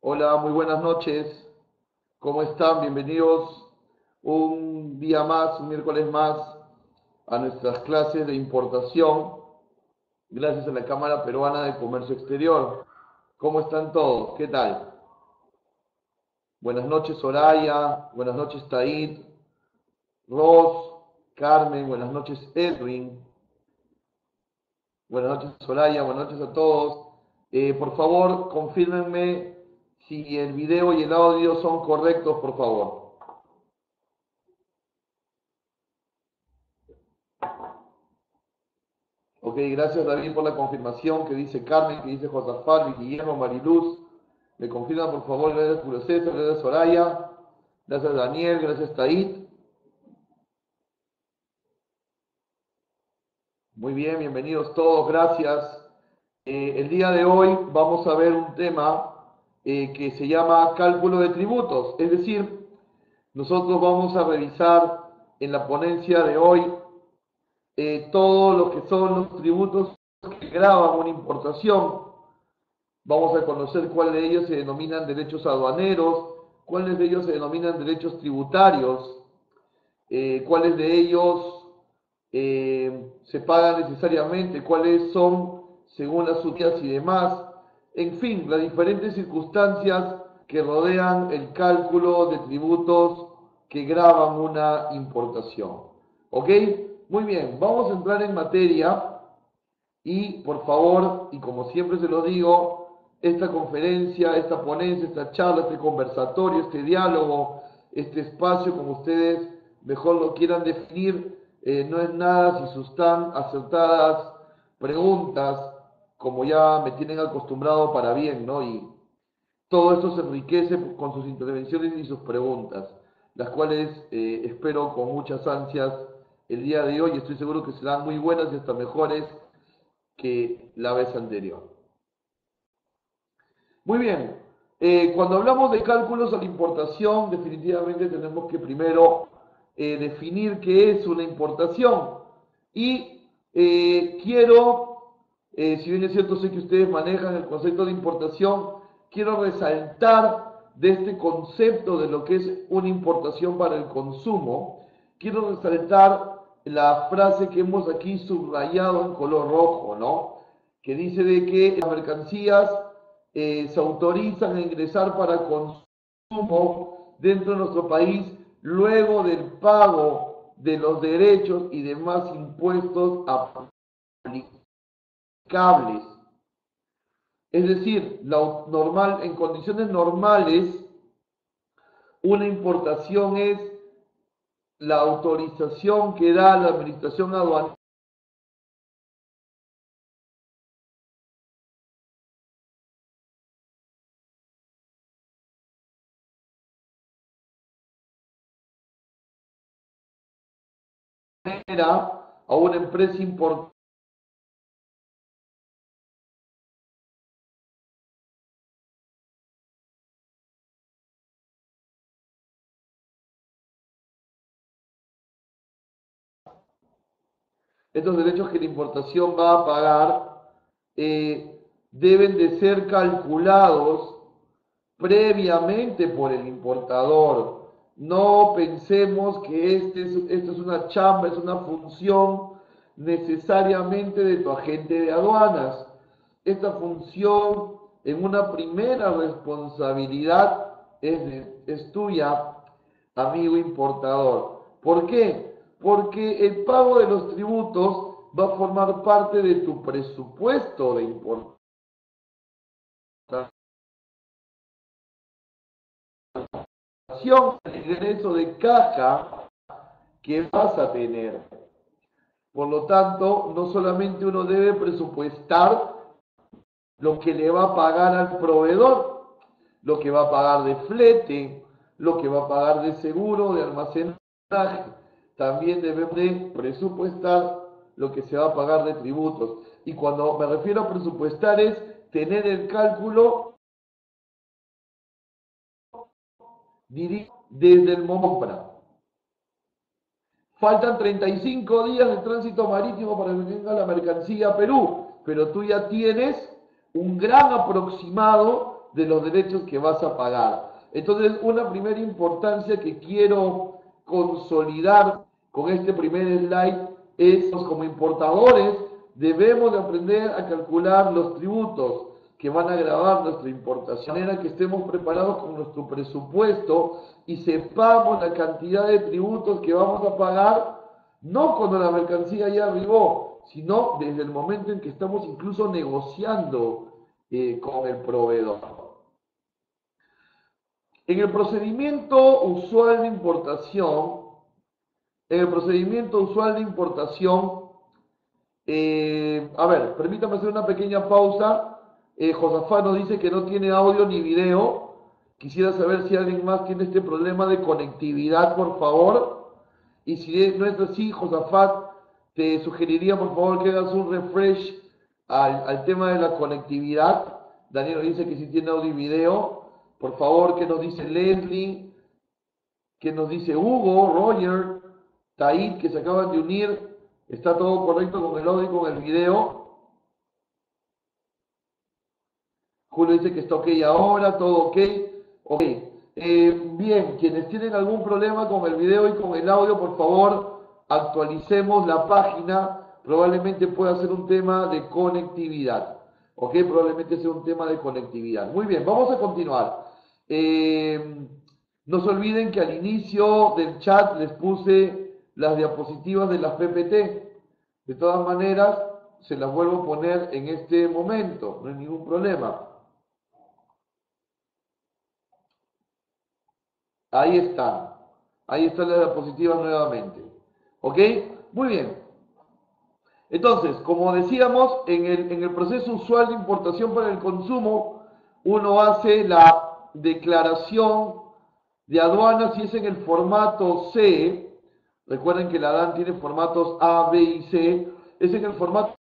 Hola, muy buenas noches. ¿Cómo están? Bienvenidos un día más, un miércoles más, a nuestras clases de importación, gracias a la Cámara Peruana de Comercio Exterior. ¿Cómo están todos? ¿Qué tal? Buenas noches, Soraya. Buenas noches, Taid. Ros, Carmen. Buenas noches, Edwin. Buenas noches, Soraya. Buenas noches a todos. Por favor, confírmenme si el video y el audio son correctos, por favor. Ok, gracias David por la confirmación que dice Carmen, que dice Josafat, Guillermo, Mariluz. Me confirma por favor, gracias Julio César, gracias Soraya, gracias Daniel, gracias Taid. Muy bien, bienvenidos todos, gracias. El día de hoy vamos a ver un tema que se llama cálculo de tributos, es decir, nosotros vamos a revisar en la ponencia de hoy todo lo que son los tributos que graban una importación. Vamos a conocer cuáles de ellos se denominan derechos aduaneros, cuáles de ellos se denominan derechos tributarios, cuáles de ellos se pagan necesariamente, cuáles son según las subidas y demás. En fin, las diferentes circunstancias que rodean el cálculo de tributos que graban una importación. ¿Ok? Muy bien, vamos a entrar en materia. Y por favor, y como siempre se lo digo, esta conferencia, esta ponencia, esta charla, este conversatorio, este diálogo, este espacio, como ustedes mejor lo quieran definir, no es nada si sus tan acertadas preguntas, como ya me tienen acostumbrado para bien, ¿no? Y todo esto se enriquece con sus intervenciones y sus preguntas, las cuales espero con muchas ansias el día de hoy. Estoy seguro que serán muy buenas y hasta mejores que la vez anterior. Muy bien, cuando hablamos de cálculos a la importación, definitivamente tenemos que primero definir qué es una importación. Y si bien es cierto, sé que ustedes manejan el concepto de importación, quiero resaltar de este concepto de lo que es una importación para el consumo, quiero resaltar la frase que hemos aquí subrayado en color rojo, ¿no? Que dice de que las mercancías se autorizan a ingresar para consumo dentro de nuestro país luego del pago de los derechos y demás impuestos aplicables. Es decir, en condiciones normales, una importación es la autorización que da la Administración Aduanera a una empresa importante. Estos derechos que la importación va a pagar deben de ser calculados previamente por el importador. No pensemos que esto es una chamba, es una función necesariamente de tu agente de aduanas. Esta función en una primera responsabilidad es tuya, amigo importador. ¿Por qué? Porque el pago de los tributos va a formar parte de tu presupuesto de importación, el ingreso de caja que vas a tener. Por lo tanto, no solamente uno debe presupuestar lo que le va a pagar al proveedor, lo que va a pagar de flete, lo que va a pagar de seguro, de almacenaje, también debemos de presupuestar lo que se va a pagar de tributos. Y cuando me refiero a presupuestar es tener el cálculo desde el momento. Faltan 35 días de tránsito marítimo para que venga la mercancía a Perú, pero tú ya tienes un gran aproximado de los derechos que vas a pagar. Entonces, una primera importancia que quiero consolidar con este primer slide es, como importadores, debemos de aprender a calcular los tributos que van a gravar nuestra importación, de manera que estemos preparados con nuestro presupuesto y sepamos la cantidad de tributos que vamos a pagar, no cuando la mercancía ya arribó, sino desde el momento en que estamos incluso negociando con el proveedor. En el procedimiento usual de importación, a ver, permítame hacer una pequeña pausa. Josafat nos dice que no tiene audio ni video. Quisiera saber si alguien más tiene este problema de conectividad, por favor. Y si no es así, Josafat, te sugeriría, por favor, que hagas un refresh al tema de la conectividad. Daniel nos dice que sí tiene audio y video. Por favor, ¿qué nos dice Leslie? ¿Qué nos dice Hugo, Roger, Taid, que se acaban de unir? ¿Está todo correcto con el audio y con el video? Julio dice que está ok ahora, todo ok. Ok. Bien, quienes tienen algún problema con el video y con el audio, por favor, actualicemos la página. Probablemente pueda ser un tema de conectividad. Ok, probablemente sea un tema de conectividad. Muy bien, vamos a continuar. No se olviden que al inicio del chat les puse las diapositivas de las PPT. De todas maneras, se las vuelvo a poner en este momento, no hay ningún problema. Ahí están. Ahí están las diapositivas nuevamente. ¿Ok? Muy bien. Entonces, como decíamos, en el proceso usual de importación para el consumo, uno hace la declaración de aduanas si es en el formato C. Recuerden que la DAN tiene formatos A, B y C. Es en el formato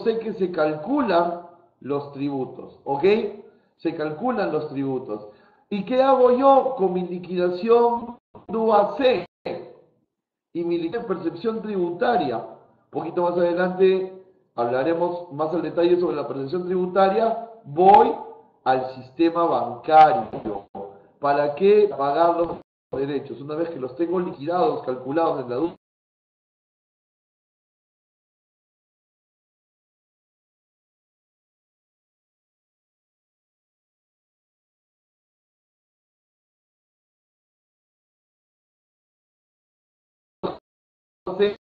C que se calculan los tributos. ¿Ok? Se calculan los tributos. ¿Y qué hago yo con mi liquidación C y mi liquidación de percepción tributaria? Un poquito más adelante hablaremos más al detalle sobre la percepción tributaria. Voy al sistema bancario. ¿Para qué pagar los derechos? Una vez que los tengo liquidados, calculados en la C,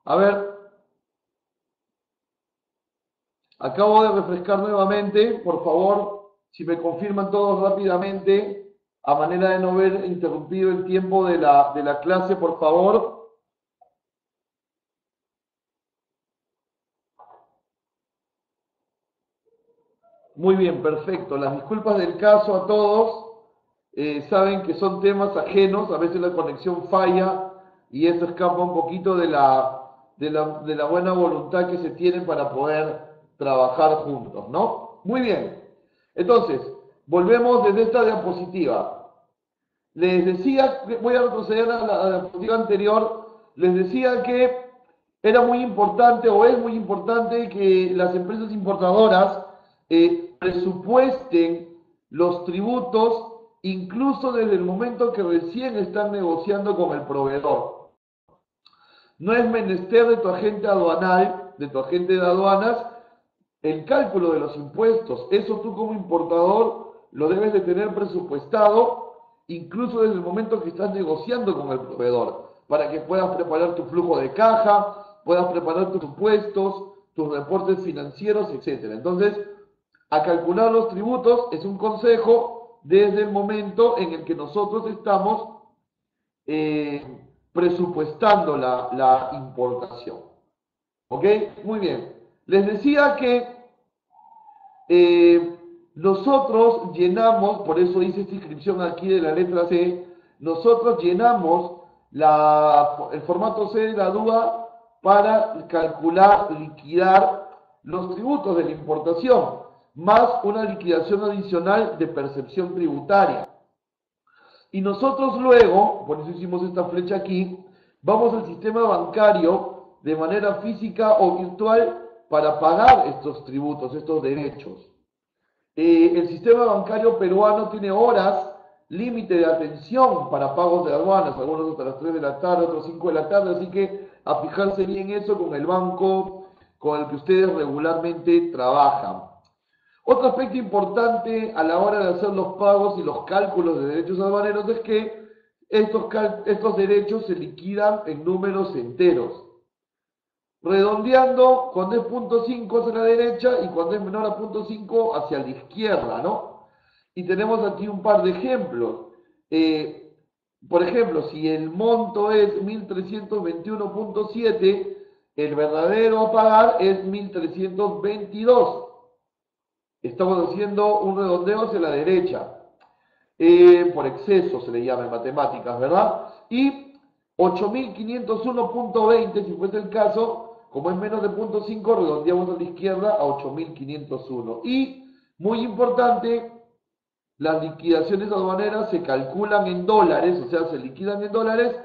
A ver, acabo de refrescar nuevamente. Por favor, si me confirman todos rápidamente, a manera de no haber interrumpido el tiempo de la clase, por favor. Muy bien, perfecto. Las disculpas del caso a todos. Saben que son temas ajenos, a veces la conexión falla y eso escapa un poquito de la buena voluntad que se tiene para poder trabajar juntos, ¿no? Muy bien. Entonces, volvemos desde esta diapositiva. Les decía, voy a retroceder a la diapositiva anterior, les decía que era muy importante o es muy importante que las empresas importadoras presupuesten los tributos incluso desde el momento que recién están negociando con el proveedor. No es menester de tu agente aduanal, de tu agente de aduanas, el cálculo de los impuestos. Eso tú como importador lo debes de tener presupuestado incluso desde el momento que estás negociando con el proveedor, para que puedas preparar tu flujo de caja, puedas preparar tus impuestos, tus reportes financieros, etc. Entonces, a calcular los tributos es un consejo desde el momento en el que nosotros estamos presupuestando la importación. ¿Ok? Muy bien. Les decía que nosotros llenamos, por eso hice esta inscripción aquí de la letra C, nosotros llenamos el formato C de la DUA para calcular, liquidar los tributos de la importación, más una liquidación adicional de percepción tributaria. Y nosotros luego, por eso hicimos esta flecha aquí, vamos al sistema bancario de manera física o virtual para pagar estos tributos, estos derechos. El sistema bancario peruano tiene horas límite de atención para pagos de aduanas, algunos hasta las 3 de la tarde, otros 5 de la tarde, así que a fijarse bien eso con el banco con el que ustedes regularmente trabajan. Otro aspecto importante a la hora de hacer los pagos y los cálculos de derechos aduaneros es que estos derechos se liquidan en números enteros. Redondeando, cuando es 0.5 hacia la derecha y cuando es menor a 0.5 hacia la izquierda, ¿no? Y tenemos aquí un par de ejemplos. Por ejemplo, si el monto es 1.321.7, el verdadero a pagar es 1.322. Estamos haciendo un redondeo hacia la derecha. Por exceso se le llama en matemáticas, ¿verdad? Y 8.501.20, si fuese el caso, como es menos de 0.5, redondeamos a la izquierda a 8.501. Y, muy importante, las liquidaciones aduaneras se calculan en dólares, o sea, se liquidan en dólares,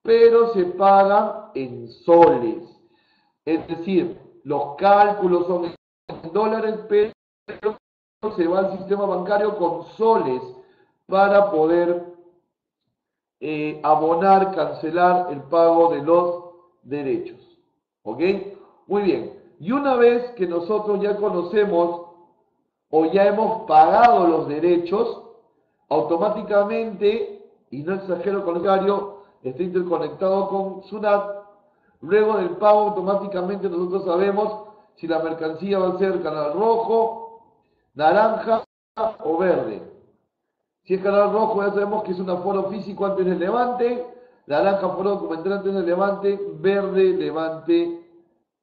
pero se pagan en soles. Es decir, los cálculos son en dólares, pero se va al sistema bancario con soles para poder abonar, cancelar el pago de los derechos. ¿Ok? Muy bien. Y una vez que nosotros ya conocemos o ya hemos pagado los derechos, automáticamente, y no exagero con el usuario, está interconectado con SUNAT. Luego del pago, automáticamente nosotros sabemos si la mercancía va a ser canal rojo, naranja o verde. Si es canal rojo, ya sabemos que es un aforo físico antes del levante, naranja aforo documental antes del levante, verde levante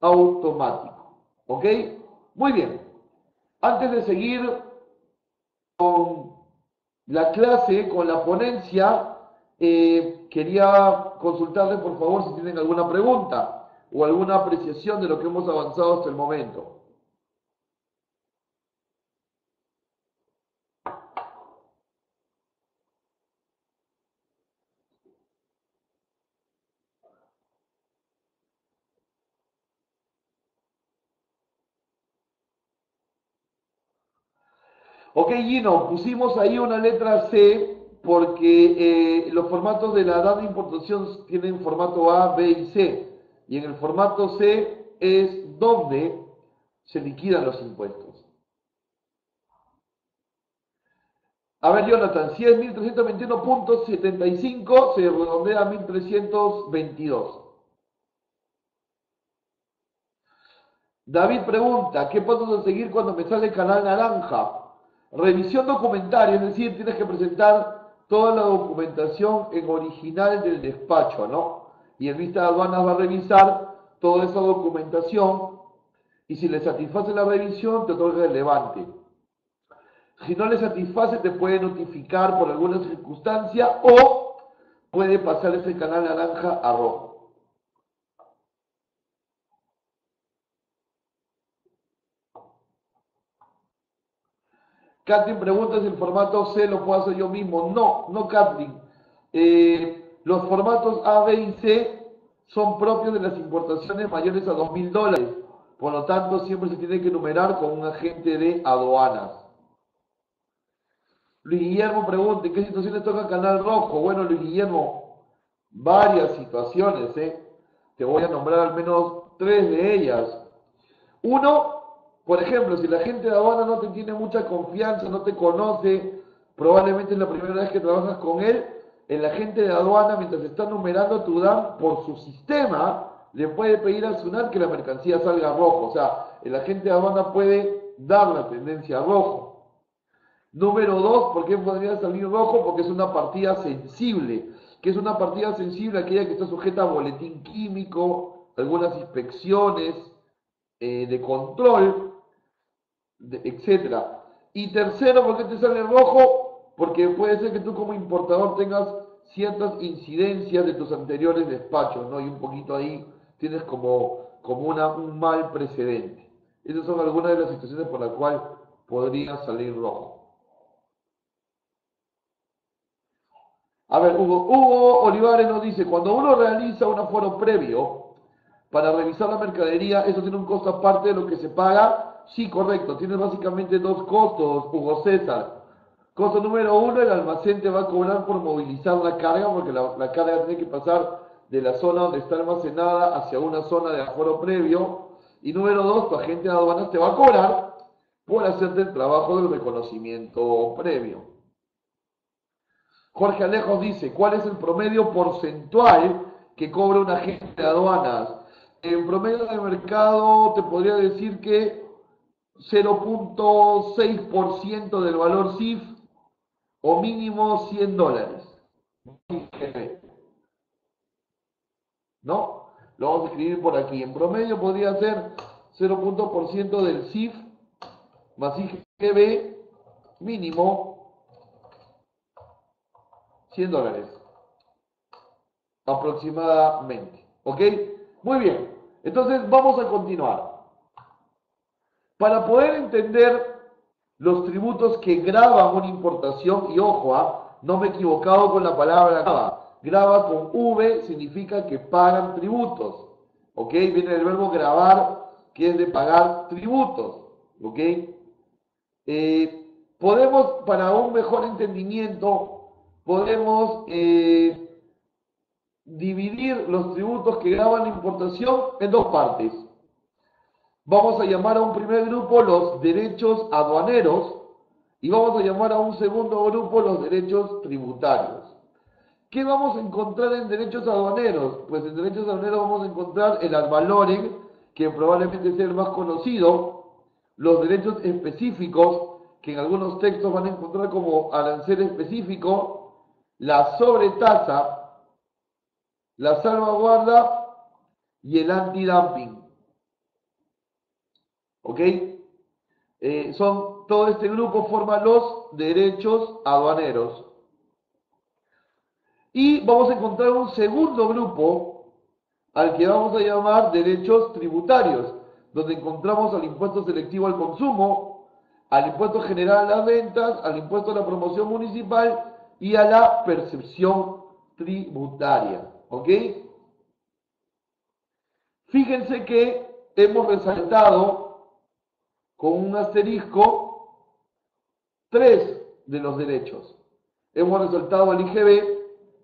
automático. ¿Ok? Muy bien. Antes de seguir con la clase, con la ponencia, quería consultarles por favor si tienen alguna pregunta o alguna apreciación de lo que hemos avanzado hasta el momento. Ok, Gino, pusimos ahí una letra C porque los formatos de la edad de importación tienen formato A, B y C. Y en el formato C es donde se liquidan los impuestos. A ver, Jonathan, si es 1.321.75, se redondea a 1.322. David pregunta, ¿qué pasos a seguir cuando me sale canal naranja? Revisión documentaria, es decir, tienes que presentar toda la documentación en original del despacho, ¿no? Y el vista de aduanas va a revisar toda esa documentación y si le satisface la revisión, te otorga el levante. Si no le satisface, te puede notificar por alguna circunstancia o puede pasar ese canal naranja a rojo. Kathleen pregunta si el formato C lo puedo hacer yo mismo. No, no Kathleen. Los formatos A, B y C son propios de las importaciones mayores a $2.000. Por lo tanto, siempre se tiene que numerar con un agente de aduanas. Luis Guillermo pregunta, ¿en qué situaciones toca Canal Rojo? Bueno, Luis Guillermo, varias situaciones, ¿eh? Te voy a nombrar al menos 3 de ellas. Uno, por ejemplo, si la gente de aduana no te tiene mucha confianza, no te conoce, probablemente es la primera vez que trabajas con él, el agente de aduana, mientras está numerando tu DAN por su sistema, le puede pedir al SUNAT que la mercancía salga rojo. O sea, el agente de aduana puede dar la tendencia a rojo. Número 2, ¿por qué podría salir rojo? Porque es una partida sensible. ¿Qué es una partida sensible? Aquella que está sujeta a boletín químico, algunas inspecciones de control, etcétera. Y tercero, ¿por qué te sale rojo? Porque puede ser que tú como importador tengas ciertas incidencias de tus anteriores despachos, ¿no? Y un poquito ahí tienes como un mal precedente. Esas son algunas de las situaciones por las cuales podría salir rojo. A ver, Hugo Olivares nos dice, cuando uno realiza un aforo previo para revisar la mercadería, ¿eso tiene un costo aparte de lo que se paga? Sí, correcto. Tienes básicamente dos costos, Hugo César. Costo número 1, el almacén te va a cobrar por movilizar la carga, porque la carga tiene que pasar de la zona donde está almacenada hacia una zona de aforo previo. Y número 2, tu agente de aduanas te va a cobrar por hacerte el trabajo del reconocimiento previo. Jorge Alejos dice, ¿cuál es el promedio porcentual que cobra un agente de aduanas? En promedio de mercado te podría decir que 0.6% del valor CIF o mínimo $100. ¿No? Lo vamos a escribir por aquí. En promedio podría ser 0.% del CIF más IGB mínimo $100 aproximadamente. ¿Ok? Muy bien. Entonces vamos a continuar. Para poder entender los tributos que graban una importación, y ojo, no me he equivocado con la palabra grava. Grava con V significa que pagan tributos. ¿Ok? Viene del verbo grabar, que es de pagar tributos. ¿Ok? Podemos, para un mejor entendimiento, podemos dividir los tributos que graban la importación en dos partes. Vamos a llamar a un primer grupo los derechos aduaneros y vamos a llamar a un segundo grupo los derechos tributarios. ¿Qué vamos a encontrar en derechos aduaneros? Pues en derechos aduaneros vamos a encontrar el ad valorem, que probablemente sea el más conocido, los derechos específicos, que en algunos textos van a encontrar como arancel específico, la sobretasa, la salvaguarda y el antidumping. ¿Ok? Todo este grupo forma los derechos aduaneros. Y vamos a encontrar un segundo grupo al que vamos a llamar derechos tributarios, donde encontramos al impuesto selectivo al consumo, al impuesto general a las ventas, al impuesto a la promoción municipal y a la percepción tributaria. ¿Ok? Fíjense que hemos resaltado con un asterisco 3 de los derechos. Hemos resaltado el IGB,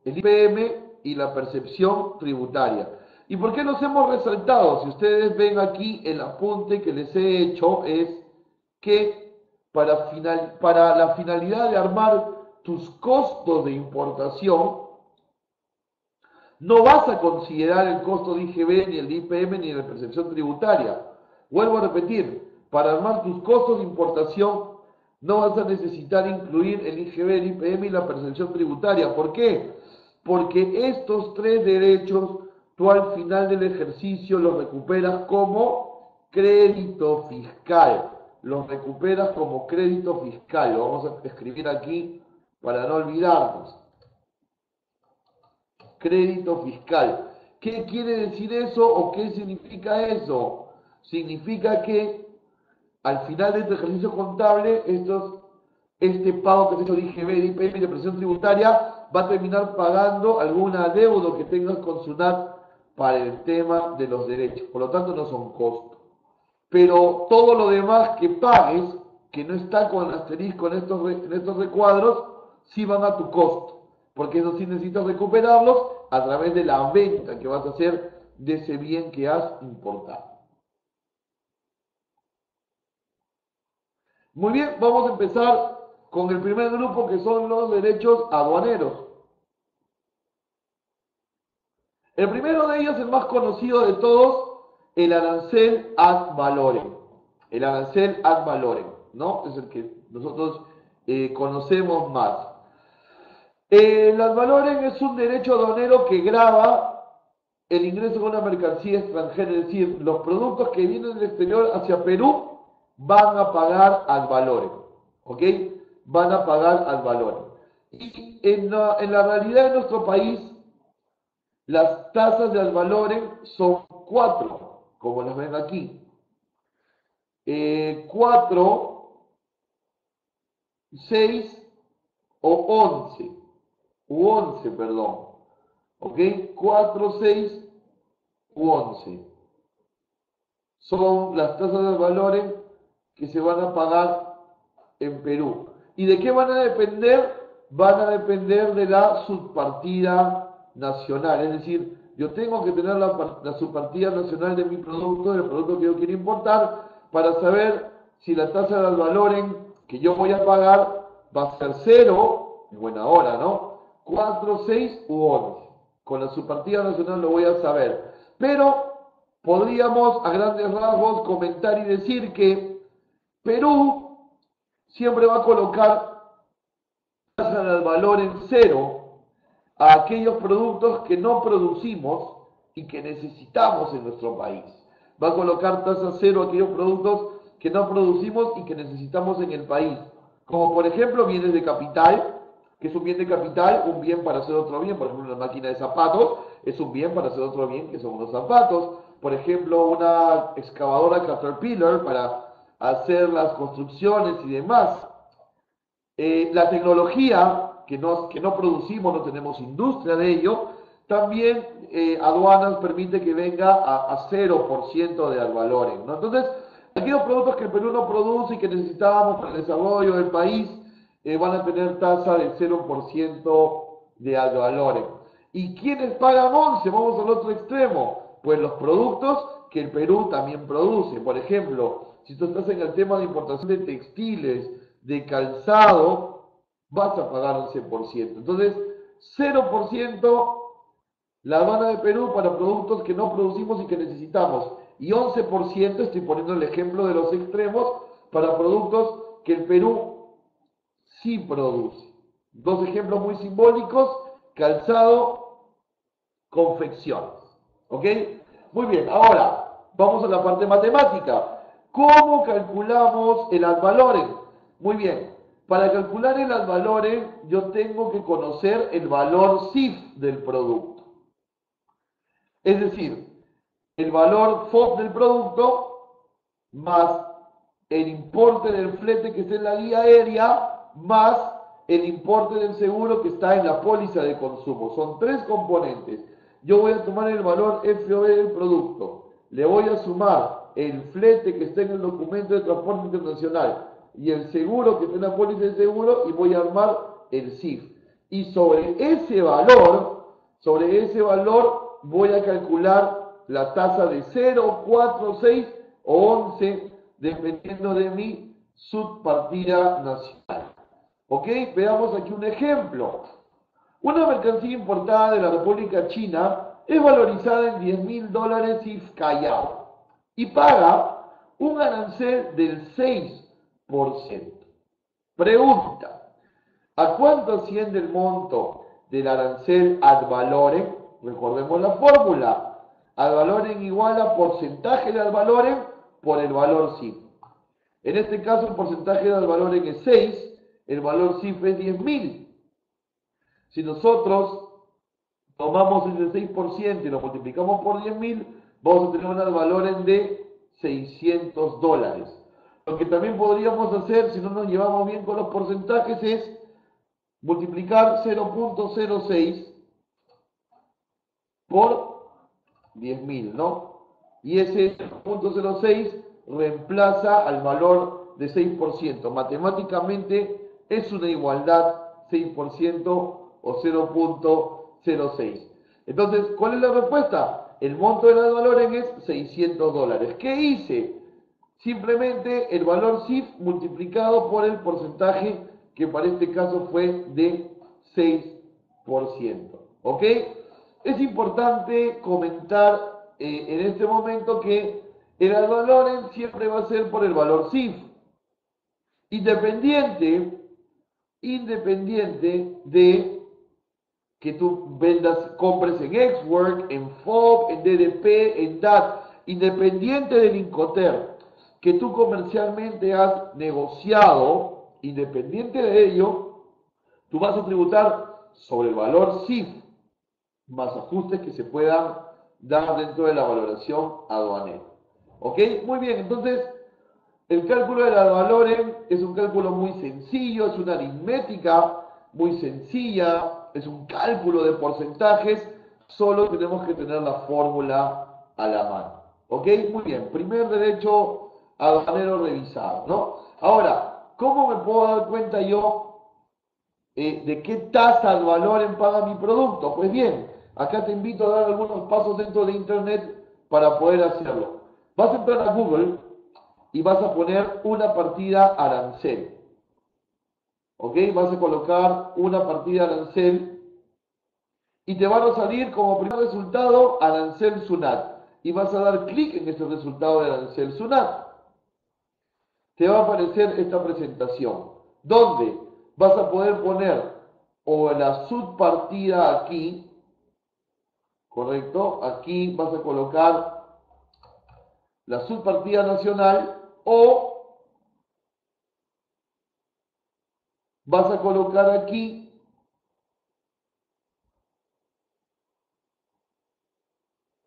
el IPM y la percepción tributaria. ¿Y por qué los hemos resaltado? Si ustedes ven aquí el apunte que les he hecho es que para la finalidad de armar tus costos de importación, no vas a considerar el costo de IGB, ni el de IPM, ni de percepción tributaria. Vuelvo a repetir, para armar tus costos de importación no vas a necesitar incluir el IGB, el IPM y la percepción tributaria. ¿Por qué? Porque estos tres derechos tú al final del ejercicio los recuperas como crédito fiscal. Los recuperas como crédito fiscal. Lo vamos a escribir aquí para no olvidarnos. Crédito fiscal. ¿Qué quiere decir eso o qué significa eso? Significa que al final de este ejercicio contable, este pago que se hizo de IGB, de IPM y de presión tributaria va a terminar pagando alguna deuda que tengas con SUNAT para el tema de los derechos. Por lo tanto, no son costos. Pero todo lo demás que pagues, que no está con asterisco en estos recuadros, sí van a tu costo. Porque eso sí necesitas recuperarlos a través de la venta que vas a hacer de ese bien que has importado. Muy bien, vamos a empezar con el primer grupo que son los derechos aduaneros. El primero de ellos, el más conocido de todos, el arancel ad valorem. El arancel ad valorem, ¿no? Es el que nosotros conocemos más. El ad valorem es un derecho aduanero que grava el ingreso de una mercancía extranjera, es decir, los productos que vienen del exterior hacia Perú van a pagar ad valorem, ¿ok? Van a pagar ad valorem. Y en la realidad de nuestro país, las tasas de ad valorem son 4, como las ven aquí. 4, 6 o 11, u 11, perdón. ¿Ok? 4, 6 u 11. Son las tasas de ad valorem que se van a pagar en Perú. ¿Y de qué van a depender? Van a depender de la subpartida nacional. Es decir, yo tengo que tener la subpartida nacional de mi producto, del producto que yo quiero importar, para saber si la tasa de ad valorem que yo voy a pagar va a ser 0, en buena hora, ¿no? 4, 6 u 11. Con la subpartida nacional lo voy a saber. Pero podríamos a grandes rasgos comentar y decir que Perú siempre va a colocar tasa de ad valorem 0 a aquellos productos que no producimos y que necesitamos en nuestro país. Va a colocar tasa 0 a aquellos productos que no producimos y que necesitamos en el país. Como por ejemplo bienes de capital, que es un bien de capital, un bien para hacer otro bien. Por ejemplo, una máquina de zapatos es un bien para hacer otro bien, que son unos zapatos. Por ejemplo, una excavadora Caterpillar para hacer las construcciones y demás. La tecnología, que no producimos, no tenemos industria de ello, también aduanas permite que venga a 0% de ad valorem, ¿no? Entonces, aquellos productos que el Perú no produce y que necesitábamos para el desarrollo del país van a tener tasa de 0% de ad valorem. ¿Y quiénes pagan 11? Vamos al otro extremo. Pues los productos que el Perú también produce. Por ejemplo, si tú estás en el tema de importación de textiles, de calzado, vas a pagar 11%. Entonces, 0% la aduana de Perú para productos que no producimos y que necesitamos. Y 11%, estoy poniendo el ejemplo de los extremos, para productos que el Perú sí produce. Dos ejemplos muy simbólicos: calzado, confecciones. ¿Ok? Muy bien, ahora vamos a la parte matemática. ¿Cómo calculamos el ad valorem? Muy bien, para calcular el ad valorem yo tengo que conocer el valor CIF del producto. Es decir, el valor FOB del producto más el importe del flete que está en la guía aérea más el importe del seguro que está en la póliza de consumo. Son 3 componentes. Yo voy a tomar el valor FOB del producto, le voy a sumar el flete que está en el documento de transporte internacional y el seguro que está en la póliza de seguro y voy a armar el CIF. Y sobre ese valor voy a calcular la tasa de 0, 4, 6 o 11, dependiendo de mi subpartida nacional. ¿Ok? Veamos aquí un ejemplo. Una mercancía importada de la República China es valorizada en $10.000 IF Callao y paga un arancel del 6%. Pregunta, ¿a cuánto asciende el monto del arancel ad valorem? Recordemos la fórmula. Ad valorem igual a porcentaje de ad valorem por el valor CIF. En este caso el porcentaje de ad valorem es 6, el valor CIF es 10.000. Si nosotros tomamos ese 6% y lo multiplicamos por 10.000, vamos a tener un ad valorem de $600. Lo que también podríamos hacer, si no nos llevamos bien con los porcentajes, es multiplicar 0.06 por 10.000, ¿no? Y ese 0.06 reemplaza al valor de 6%. Matemáticamente es una igualdad 6% o 0.06. Entonces, ¿cuál es la respuesta? El monto del ad valorem es $600. ¿Qué hice? Simplemente el valor CIF multiplicado por el porcentaje, que para este caso fue de 6%. ¿Ok? Es importante comentar en este momento que el ad valorem siempre va a ser por el valor CIF, independiente de que tú compres en Xwork, en FOB, en DDP, en DAT, independiente del Incoterm que tú comercialmente has negociado, independiente de ello, tú vas a tributar sobre el valor CIF, más ajustes que se puedan dar dentro de la valoración aduanera. ¿Ok? Muy bien, entonces, el cálculo del ad valorem es un cálculo muy sencillo, es una aritmética muy sencilla, es un cálculo de porcentajes, solo tenemos que tener la fórmula a la mano. ¿Ok? Muy bien, primer derecho aduanero revisado, ¿no? Ahora, ¿cómo me puedo dar cuenta yo de qué tasa ad valorem paga mi producto? Pues bien, acá te invito a dar algunos pasos dentro de Internet para poder hacerlo. Vas a entrar a Google y vas a poner una partida arancel. ¿Ok? Vas a colocar una partida arancel y te van a salir como primer resultado arancel SUNAT. Y vas a dar clic en ese resultado de arancel SUNAT. Te va a aparecer esta presentación, donde vas a poder poner o la subpartida aquí, ¿correcto? Aquí vas a colocar la subpartida nacional o vas a colocar aquí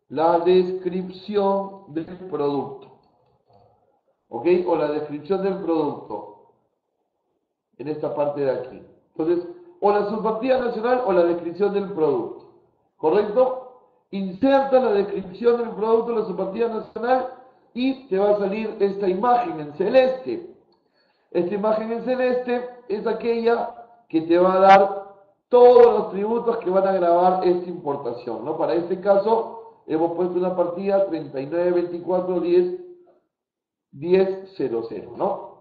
la descripción del producto, ¿ok? O la descripción del producto, en esta parte de aquí. Entonces, o la subpartida nacional o la descripción del producto, ¿correcto? Inserta la descripción del producto en la subpartida nacional y te va a salir esta imagen en celeste. Esta imagen en celeste es aquella que te va a dar todos los tributos que van a gravar esta importación, ¿no? Para este caso hemos puesto una partida 3924101000, ¿no?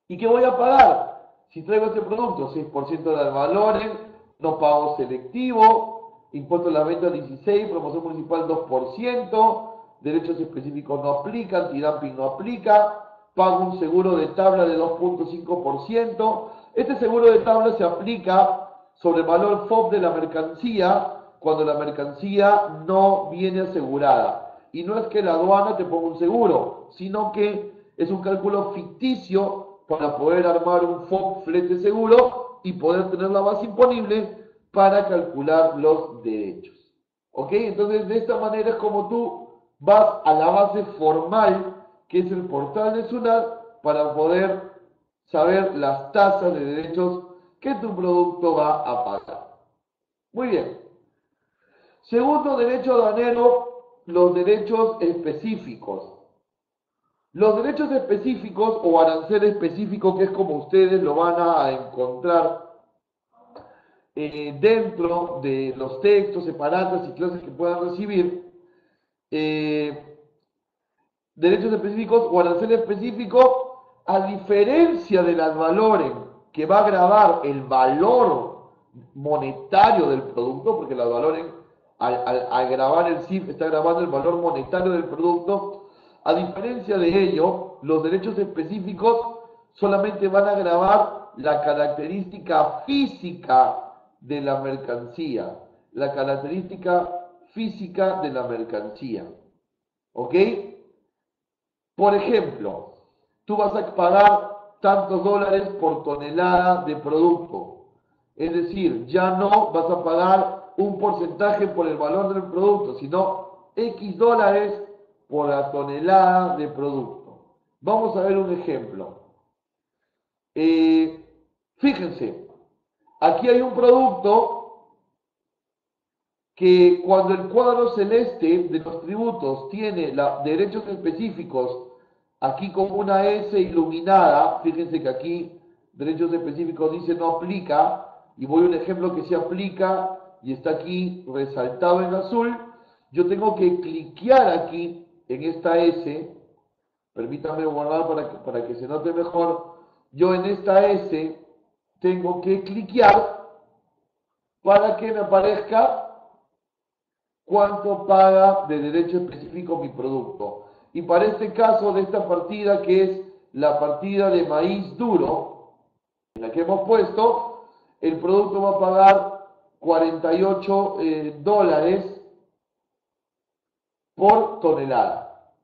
¿Y qué voy a pagar? Si traigo este producto, 6% de ad valorem, no pago selectivo, impuesto a la venta 16, promoción municipal 2%, derechos específicos no aplican, antidumping no aplica, pago un seguro de tabla de 2.5%. Este seguro de tabla se aplica sobre el valor FOB de la mercancía cuando la mercancía no viene asegurada. Y no es que la aduana te ponga un seguro, sino que es un cálculo ficticio para poder armar un FOB flete seguro y poder tener la base imponible para calcular los derechos. ¿Ok? Entonces, de esta manera es como tú vas a la base formal, que es el portal de SUNAT, para poder saber las tasas de derechos que tu producto va a pagar. Muy bien. Segundo derecho aduanero, los derechos específicos. Los derechos específicos o arancel específico, que es como ustedes lo van a encontrar dentro de los textos, separatas y clases que puedan recibir, derechos específicos o arancel específico, a diferencia del ad valorem, que va a grabar el valor monetario del producto, porque el ad valorem, al grabar el CIF, está grabando el valor monetario del producto. A diferencia de ello, los derechos específicos solamente van a gravar la característica física de la mercancía. La característica física de la mercancía. ¿Ok? Por ejemplo, tú vas a pagar tantos dólares por tonelada de producto. Es decir, ya no vas a pagar un porcentaje por el valor del producto, sino X dólares por la tonelada de producto. Vamos a ver un ejemplo. Fíjense, aquí hay un producto que cuando el cuadro celeste de los tributos tiene derechos específicos, aquí con una S iluminada, fíjense que aquí derechos específicos dice no aplica, y voy a un ejemplo que se aplica y está aquí resaltado en azul. Yo tengo que cliquear aquí en esta S, permítanme guardar para que se note mejor. Yo en esta S tengo que cliquear para que me aparezca cuánto paga de derecho específico mi producto. Y para este caso de esta partida, que es la partida de maíz duro, en la que hemos puesto, el producto va a pagar 48 dólares por tonelada.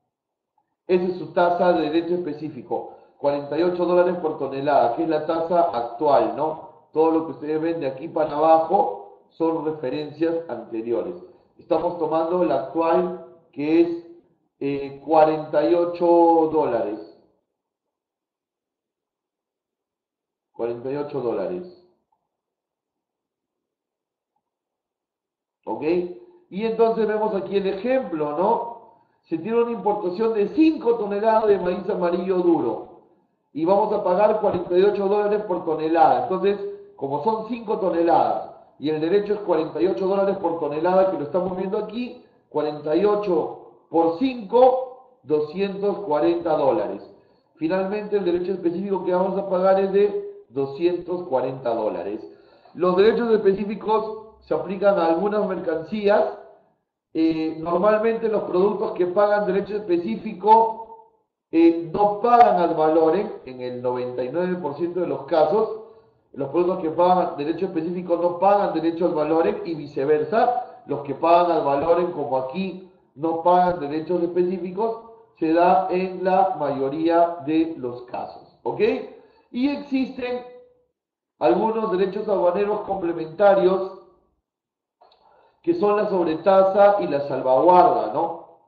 Esa es su tasa de derecho específico, 48 dólares por tonelada, que es la tasa actual, ¿no? Todo lo que ustedes ven de aquí para abajo son referencias anteriores. Estamos tomando la actual, que es 48 dólares. 48 dólares. ¿Ok? Y entonces vemos aquí el ejemplo, ¿no? Se tiene una importación de 5 toneladas de maíz amarillo duro y vamos a pagar 48 dólares por tonelada. Entonces, como son 5 toneladas y el derecho es 48 dólares por tonelada, que lo estamos viendo aquí, 48 por 5, 240 dólares. Finalmente, el derecho específico que vamos a pagar es de 240 dólares. Los derechos específicos se aplican a algunas mercancías. Normalmente los productos que pagan derecho específico no pagan ad valorem, en el 99% de los casos. Los productos que pagan derecho específico no pagan derecho ad valorem y viceversa. Los que pagan ad valorem, como aquí, no pagan derechos específicos, se da en la mayoría de los casos. ¿Ok? Y existen algunos derechos aduaneros complementarios que son la sobretasa y la salvaguarda, ¿no?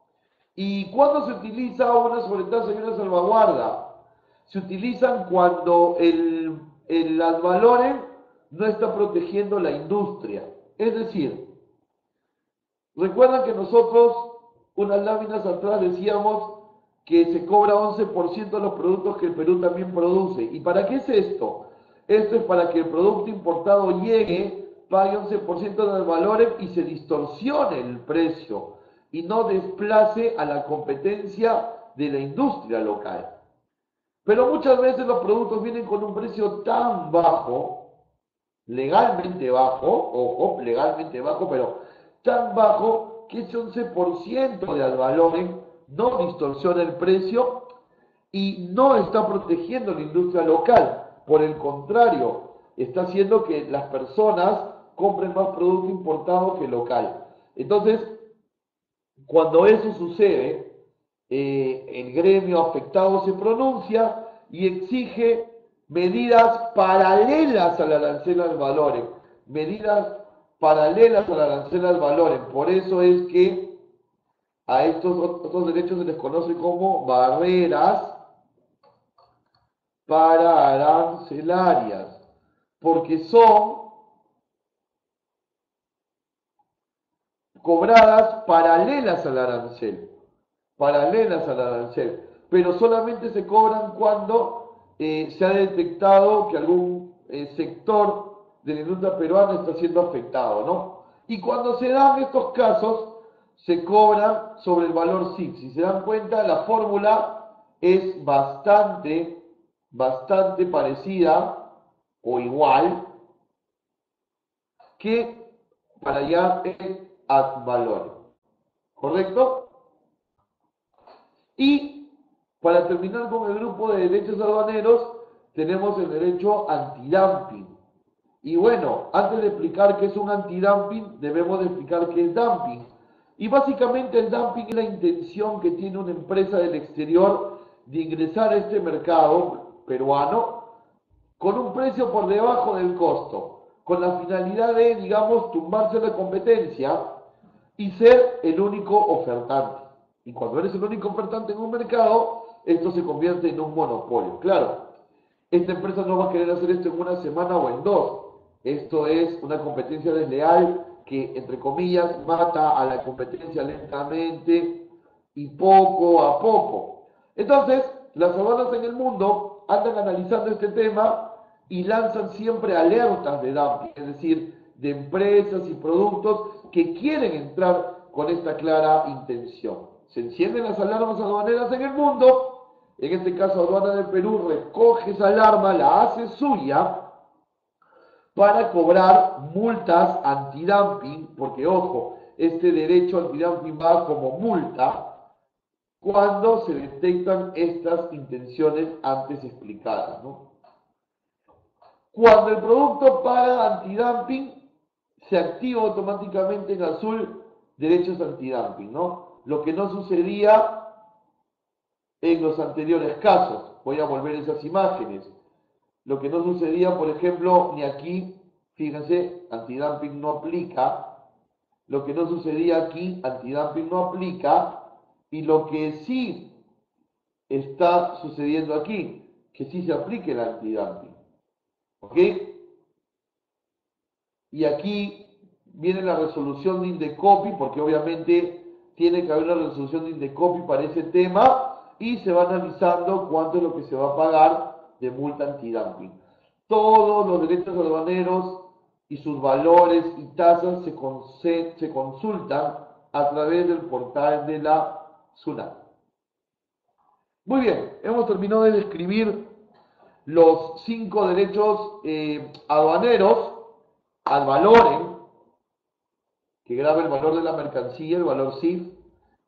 ¿Y cuándo se utiliza una sobretasa y una salvaguarda? Se utilizan cuando el ad valorem no está protegiendo la industria. Es decir, recuerdan que nosotros, unas láminas atrás, decíamos que se cobra 11% de los productos que el Perú también produce. ¿Y para qué es esto? Esto es para que el producto importado llegue, pague 11% del valor y se distorsione el precio y no desplace a la competencia de la industria local. Pero muchas veces los productos vienen con un precio tan bajo, legalmente bajo, ojo, legalmente bajo, pero tan bajo que ese 11% de ad valorem no distorsiona el precio y no está protegiendo la industria local. Por el contrario, está haciendo que las personas compren más producto importado que local. Entonces, cuando eso sucede, el gremio afectado se pronuncia y exige medidas paralelas al arancel al valorem. Medidas paralelas al arancel al valorem. Por eso es que a estos otros derechos se les conoce como barreras para arancelarias, porque son cobradas paralelas al arancel, pero solamente se cobran cuando se ha detectado que algún sector de la industria peruana está siendo afectado, ¿no? Y cuando se dan estos casos, se cobran sobre el valor SIC. Si se dan cuenta, la fórmula es bastante parecida o igual que para hallar el ad valorem. ¿Correcto? Y para terminar con el grupo de derechos aduaneros, tenemos el derecho antidumping. Y bueno, antes de explicar qué es un antidumping, debemos de explicar qué es dumping. Y básicamente el dumping es la intención que tiene una empresa del exterior de ingresar a este mercado peruano con un precio por debajo del costo, con la finalidad de, digamos, tumbarse la competencia y ser el único ofertante. Y cuando eres el único ofertante en un mercado, esto se convierte en un monopolio. Claro, esta empresa no va a querer hacer esto en una semana o en dos. Esto es una competencia desleal que, entre comillas, mata a la competencia lentamente y poco a poco. Entonces, las aduanas en el mundo andan analizando este tema y lanzan siempre alertas de dumping, es decir, de empresas y productos que quieren entrar con esta clara intención. Se encienden las alarmas aduaneras en el mundo. En este caso, Aduana del Perú recoge esa alarma, la hace suya para cobrar multas antidumping, porque ojo, este derecho antidumping va como multa cuando se detectan estas intenciones antes explicadas, ¿no? Cuando el producto paga antidumping, se activa automáticamente en azul derechos antidumping, ¿no? Lo que no sucedía en los anteriores casos. Voy a volver esas imágenes. Lo que no sucedía, por ejemplo, ni aquí, fíjense, antidumping no aplica. Lo que no sucedía aquí, antidumping no aplica. Y lo que sí está sucediendo aquí, que sí se aplique el antidumping. ¿Ok? Y aquí viene la resolución de Indecopi, porque obviamente tiene que haber una resolución de Indecopi para ese tema, y se va analizando cuánto es lo que se va a pagar de multa antidumping. Todos los derechos aduaneros y sus valores y tasas se consultan a través del portal de la SUNAT. Muy bien, hemos terminado de describir los 5 derechos aduaneros al valoren, que graba el valor de la mercancía, el valor CIF,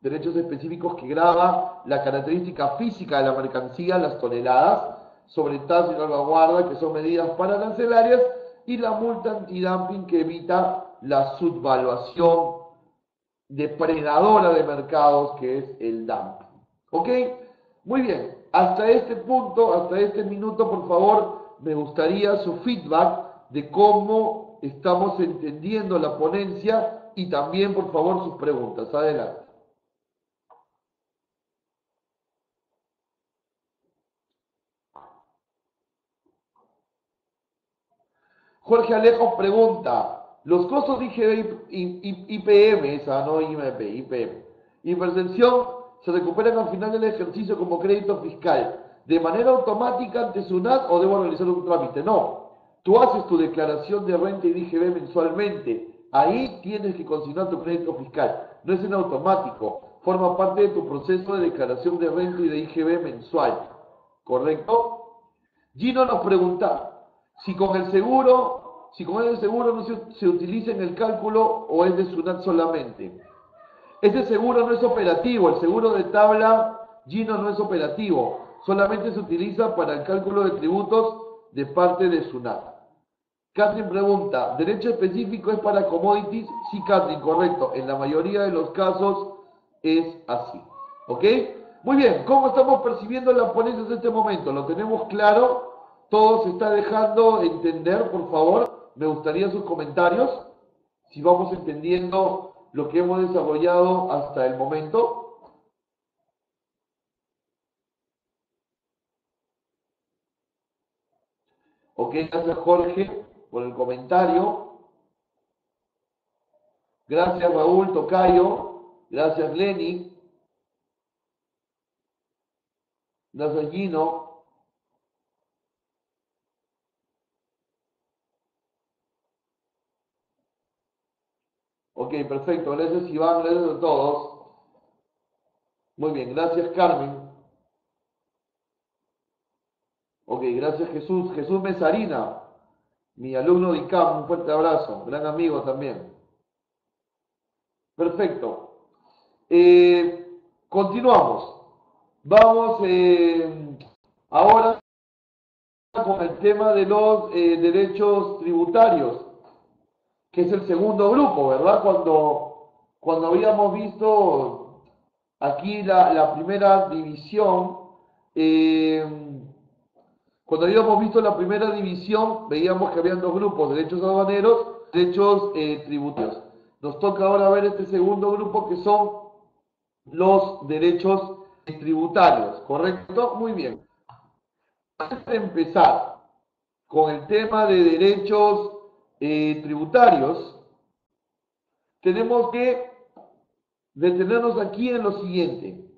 derechos específicos que graba la característica física de la mercancía, las toneladas, sobre tasa y salvaguarda, que son medidas pararancelarias, y la multa antidumping que evita la subvaluación depredadora de mercados, que es el dumping. ¿Ok? Muy bien, hasta este punto, hasta este minuto, por favor, me gustaría su feedback de cómo estamos entendiendo la ponencia y también, por favor, sus preguntas. Adelante. Jorge Alejo pregunta, los costos de IGB IPM, esa no IMP, IPM, y percepción se recuperan al final del ejercicio como crédito fiscal, de manera automática ante SUNAT o debo realizar un trámite. No, tú haces tu declaración de renta y de IGB mensualmente, ahí tienes que consignar tu crédito fiscal, no es en automático, forma parte de tu proceso de declaración de renta y de IGB mensual, ¿correcto? Gino nos pregunta, si con el seguro no se utiliza en el cálculo o es de SUNAT solamente. Ese seguro no es operativo, el seguro de tabla Gino no es operativo, solamente se utiliza para el cálculo de tributos de parte de SUNAT. Catherine pregunta, ¿derecho específico es para commodities? Sí, Catherine, correcto. En la mayoría de los casos es así. ¿Ok? Muy bien, ¿cómo estamos percibiendo la ponencia en este momento? ¿Lo tenemos claro? ¿Todo se está dejando entender, por favor? Me gustaría sus comentarios, si vamos entendiendo lo que hemos desarrollado hasta el momento. Ok, gracias Jorge por el comentario. Gracias Raúl Tocayo. Gracias Lenny. Gracias Gino. Ok, perfecto. Gracias Iván, gracias a todos. Muy bien, gracias Carmen. Ok, gracias Jesús. Jesús Mesarina, mi alumno de ICAM, un fuerte abrazo. Gran amigo también. Perfecto. Continuamos. Vamos ahora con el tema de los derechos tributarios, que es el segundo grupo, ¿verdad? Cuando habíamos visto aquí la primera división, eh, cuando habíamos visto la primera división, veíamos que habían dos grupos, derechos aduaneros, derechos tributarios. Nos toca ahora ver este segundo grupo que son los derechos tributarios, ¿correcto? Muy bien. Antes de empezar con el tema de derechos tributarios, tenemos que detenernos aquí en lo siguiente.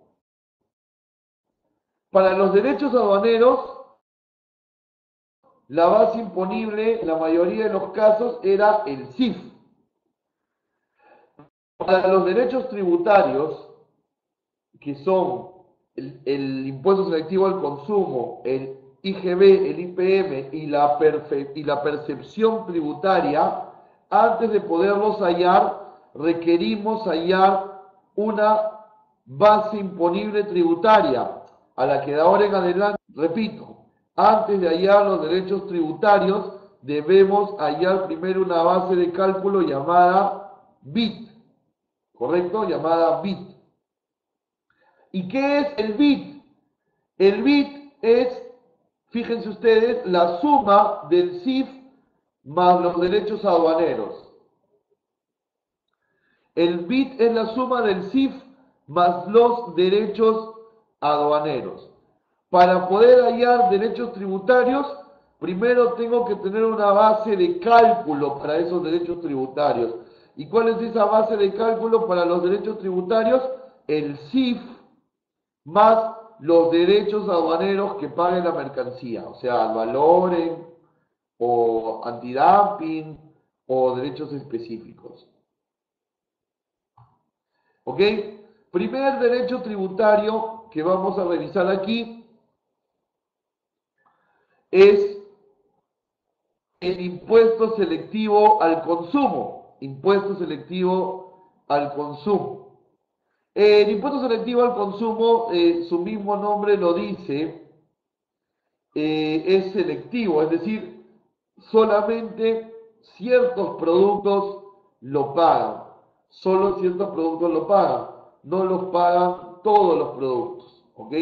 Para los derechos aduaneros, la base imponible en la mayoría de los casos era el CIF. Para los derechos tributarios, que son el impuesto selectivo al consumo, el IGB, el IPM y la percepción tributaria, antes de poderlos hallar, requerimos hallar una base imponible tributaria, a la que de ahora en adelante, repito, antes de hallar los derechos tributarios, debemos hallar primero una base de cálculo llamada BIT, ¿correcto? Llamada BIT. ¿Y qué es el BIT? El BIT es, fíjense ustedes, la suma del CIF más los derechos aduaneros. El BIT es la suma del CIF más los derechos aduaneros. Para poder hallar derechos tributarios, primero tengo que tener una base de cálculo para esos derechos tributarios. ¿Y cuál es esa base de cálculo para los derechos tributarios? El CIF más los derechos aduaneros que pague la mercancía, o sea, al valores o antidumping o derechos específicos. ¿Ok? Primer derecho tributario que vamos a revisar aquí es el impuesto selectivo al consumo. Impuesto selectivo al consumo. El impuesto selectivo al consumo, su mismo nombre lo dice, es selectivo, es decir, solamente ciertos productos lo pagan, solo ciertos productos lo pagan, no los pagan todos los productos, ¿ok?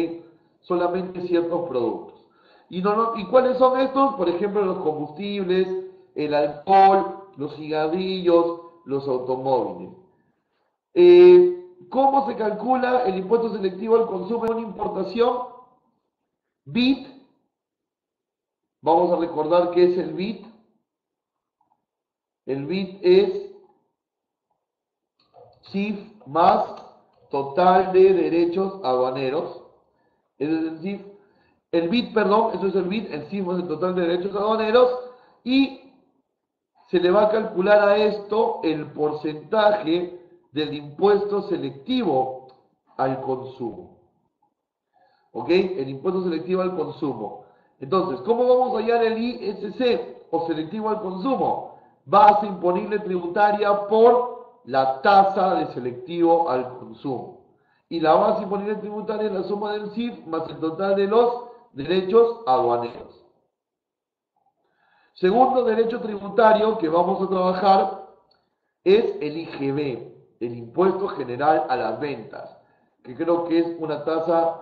Solamente ciertos productos. ¿Y cuáles son estos? Por ejemplo, los combustibles, el alcohol, los cigarrillos, los automóviles. ¿Cómo se calcula el impuesto selectivo al consumo en una importación? BIT. Vamos a recordar qué es el BIT. El BIT es CIF más total de derechos aduaneros. Es decir, el BIT, perdón, eso es el BIT, el CIF más el total de derechos aduaneros. Y se le va a calcular a esto el porcentaje del impuesto selectivo al consumo. ¿Ok? El impuesto selectivo al consumo. Entonces, ¿cómo vamos a hallar el ISC o selectivo al consumo? Base imponible tributaria por la tasa de selectivo al consumo. Y la base imponible tributaria es la suma del CIF más el total de los derechos aduaneros. Segundo derecho tributario que vamos a trabajar es el IGB, el Impuesto General a las Ventas, que creo que es una tasa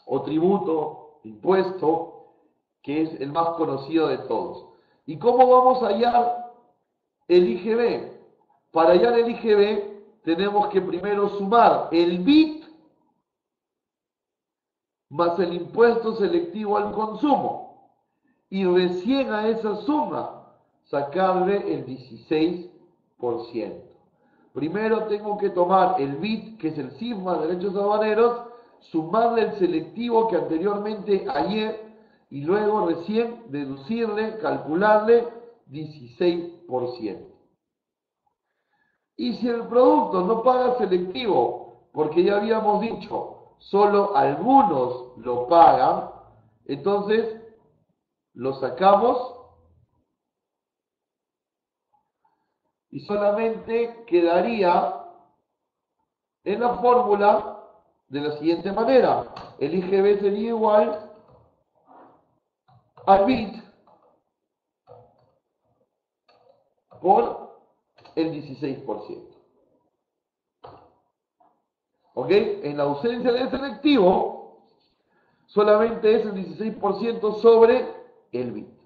o tributo, impuesto, que es el más conocido de todos. ¿Y cómo vamos a hallar el IGB? Para hallar el IGB tenemos que primero sumar el BIT más el impuesto selectivo al consumo y recién a esa suma sacarle el 16%. Primero tengo que tomar el BIT, que es el CIF más derechos aduaneros, sumarle el selectivo que anteriormente hallé y luego recién deducirle, calcularle 16%. Y si el producto no paga selectivo, porque ya habíamos dicho, solo algunos lo pagan, entonces lo sacamos y solamente quedaría en la fórmula de la siguiente manera. El IGB sería igual al BIT por el 16%. ¿Ok? En la ausencia de selectivo, solamente es el 16% sobre el BIT.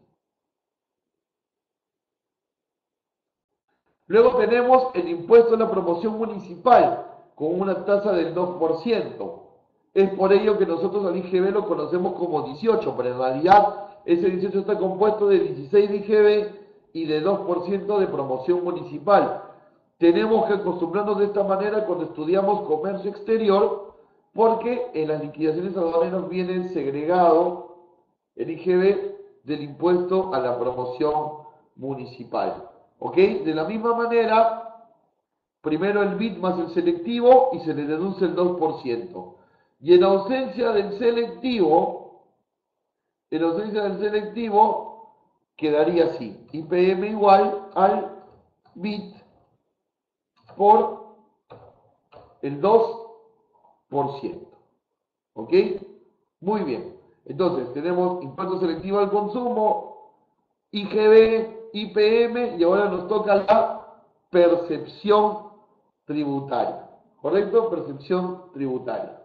Luego tenemos el impuesto a la promoción municipal con una tasa del 2%. Es por ello que nosotros al IGB lo conocemos como 18, pero en realidad ese 18 está compuesto de 16 de IGB y de 2% de promoción municipal. Tenemos que acostumbrarnos de esta manera cuando estudiamos comercio exterior, porque en las liquidaciones aduaneras viene segregado el IGB del impuesto a la promoción municipal. ¿Ok? De la misma manera, primero el BIT más el selectivo y se le deduce el 2%. Y en ausencia del selectivo, quedaría así. IPM igual al BIT por el 2%. ¿Ok? Muy bien. Entonces, tenemos impuesto selectivo al consumo, IGB, IPM, y ahora nos toca la percepción tributaria. ¿Correcto? Percepción tributaria.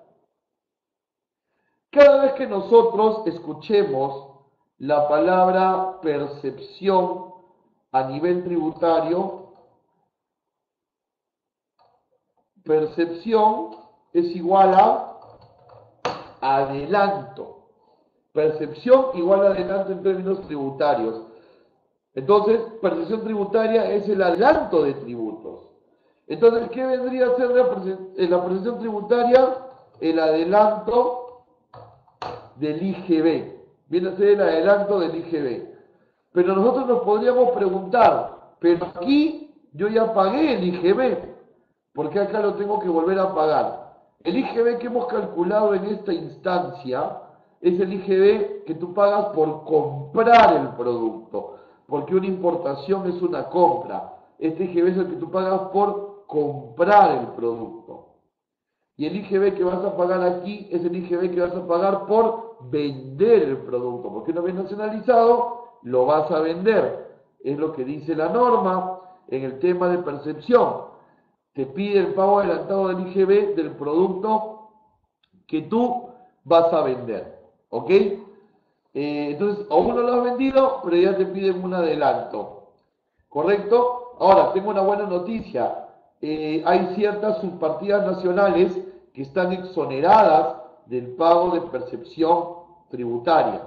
Cada vez que nosotros escuchemos la palabra percepción a nivel tributario, percepción es igual a adelanto. Percepción igual a adelanto en términos tributarios. Entonces, percepción tributaria es el adelanto de tributos. Entonces, ¿qué vendría a ser la percepción tributaria? El adelanto del IGB. Viene a ser el adelanto del IGB. Pero nosotros nos podríamos preguntar, pero aquí yo ya pagué el IGB, ¿por qué acá lo tengo que volver a pagar? El IGB que hemos calculado en esta instancia es el IGB que tú pagas por comprar el producto, porque una importación es una compra. Este IGB es el que tú pagas por comprar el producto. Y el IGB que vas a pagar aquí es el IGB que vas a pagar por vender el producto, porque una vez nacionalizado lo vas a vender. Es lo que dice la norma en el tema de percepción. Te pide el pago adelantado del IGB del producto que tú vas a vender. ¿Ok? Entonces, aún no lo has vendido, pero ya te piden un adelanto. ¿Correcto? Ahora, tengo una buena noticia. Hay ciertas subpartidas nacionales que están exoneradas del pago de percepción tributaria.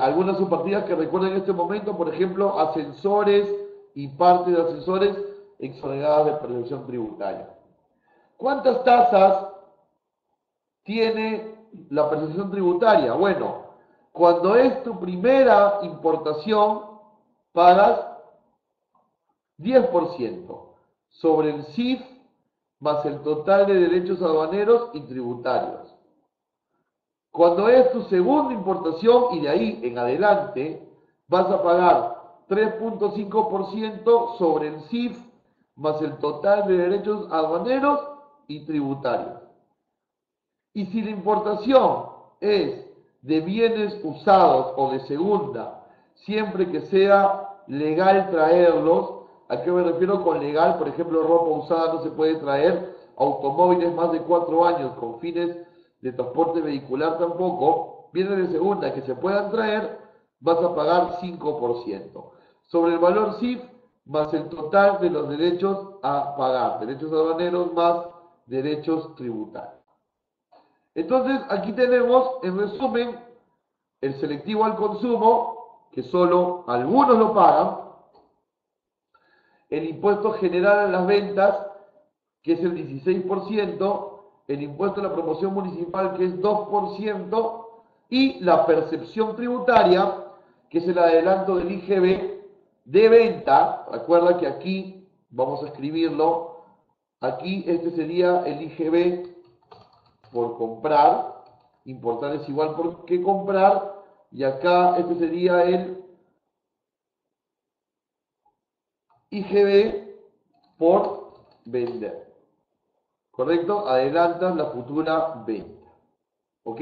Algunas subpartidas que recuerdo en este momento, por ejemplo, ascensores y parte de ascensores exoneradas de percepción tributaria. ¿Cuántas tasas tiene la percepción tributaria? Bueno, cuando es tu primera importación, pagas 10% sobre el CIF más el total de derechos aduaneros y tributarios. Cuando es tu segunda importación y de ahí en adelante, vas a pagar 3.5% sobre el CIF más el total de derechos aduaneros y tributarios. Y si la importación es de bienes usados o de segunda, siempre que sea legal traerlos, ¿a qué me refiero con legal? Por ejemplo, ropa usada no se puede traer, automóviles más de 4 años con fines de transporte vehicular tampoco, bienes de segunda que se puedan traer, vas a pagar 5%. Sobre el valor CIF más el total de los derechos a pagar, derechos aduaneros más derechos tributarios. Entonces, aquí tenemos, en resumen, el selectivo al consumo, que solo algunos lo pagan, el impuesto general a las ventas, que es el 16%, el impuesto a la promoción municipal, que es 2%, y la percepción tributaria, que es el adelanto del IGB de venta. Recuerda que aquí, vamos a escribirlo, aquí este sería el IGB por comprar, importar es igual por que comprar, y acá este sería el IGB por vender. ¿correcto? Adelantas la futura venta. ¿Ok?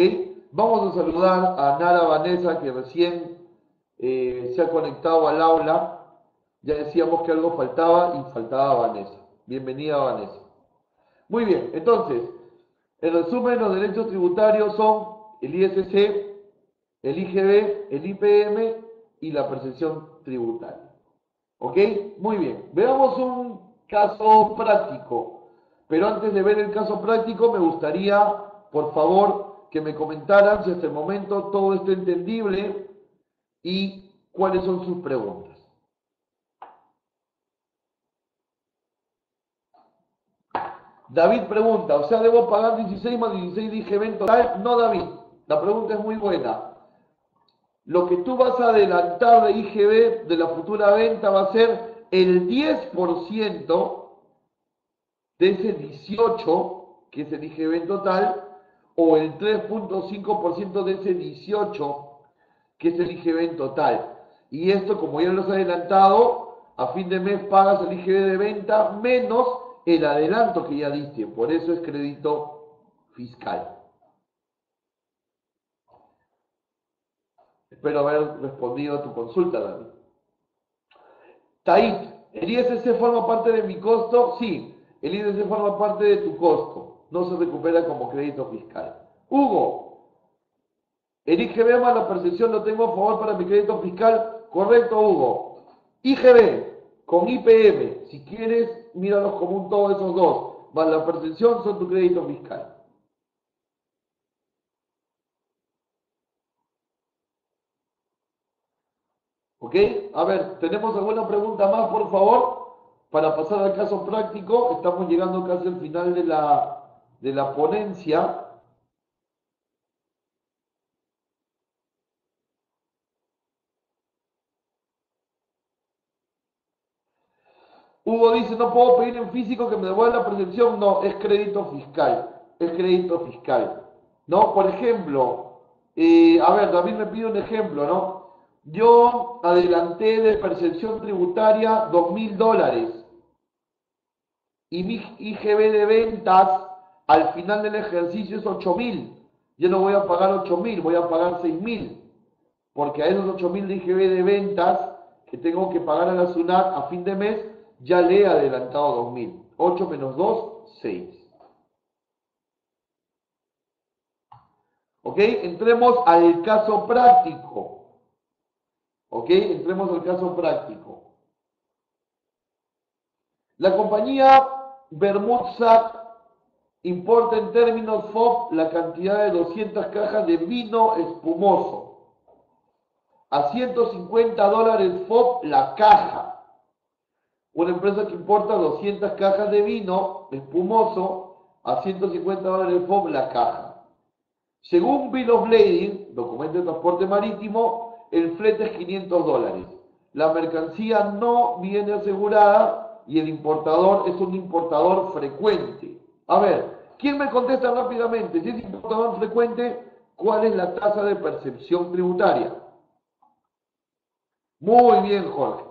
Vamos a saludar a Nara Vanessa, que recién se ha conectado al aula. Ya decíamos que algo faltaba y faltaba Vanessa. Bienvenida, Vanessa. Muy bien, entonces, en resumen, los derechos tributarios son el ISC, el IGB, el IPM y la percepción tributaria. ¿Ok? Muy bien. Veamos un caso práctico. Pero antes de ver el caso práctico, me gustaría, por favor, que me comentaran si hasta el momento todo está entendible y cuáles son sus preguntas. David pregunta, o sea, ¿debo pagar 16 más 16 de IGB en total? No, David, la pregunta es muy buena. Lo que tú vas a adelantar de IGB de la futura venta va a ser el 10% de ese 18, que es el IGB en total, o el 3.5% de ese 18, que es el IGB en total. Y esto, como ya lo has adelantado, a fin de mes pagas el IGB de venta menos el adelanto que ya diste. Por eso es crédito fiscal. Espero haber respondido a tu consulta, David. Tait, ¿el ISC forma parte de mi costo? Sí, el ISC forma parte de tu costo. No se recupera como crédito fiscal. Hugo, el IGB más la percepción lo tengo a favor para mi crédito fiscal. Correcto, Hugo. IGB con IPM, si quieres, míralos como un todo esos dos. Más la percepción son tu crédito fiscal. ¿Ok? A ver, ¿tenemos alguna pregunta más, por favor? Para pasar al caso práctico, estamos llegando casi al final de la ponencia. Hugo dice, no puedo pedir en físico que me devuelva la percepción. No, es crédito fiscal. Es crédito fiscal. ¿No? Por ejemplo, a ver, David me pide un ejemplo, ¿no? Yo adelanté de percepción tributaria $2.000 y mi IGB de ventas al final del ejercicio es 8.000. Yo no voy a pagar 8.000, voy a pagar 6.000. Porque a esos 8.000 de IGB de ventas que tengo que pagar a la SUNAT a fin de mes, ya le he adelantado 2.000. 8 menos 2, 6. ¿Ok? Entremos al caso práctico. ¿Ok? Entremos al caso práctico. La compañía Bermudsac importa en términos FOB la cantidad de 200 cajas de vino espumoso. A $150 FOB la caja. Una empresa que importa 200 cajas de vino espumoso a $150 FOB la caja. Según Bill of Lading, documento de transporte marítimo, el flete es $500. La mercancía no viene asegurada y el importador es un importador frecuente. A ver, ¿quién me contesta rápidamente? Si es importador frecuente, ¿cuál es la tasa de percepción tributaria? Muy bien, Jorge.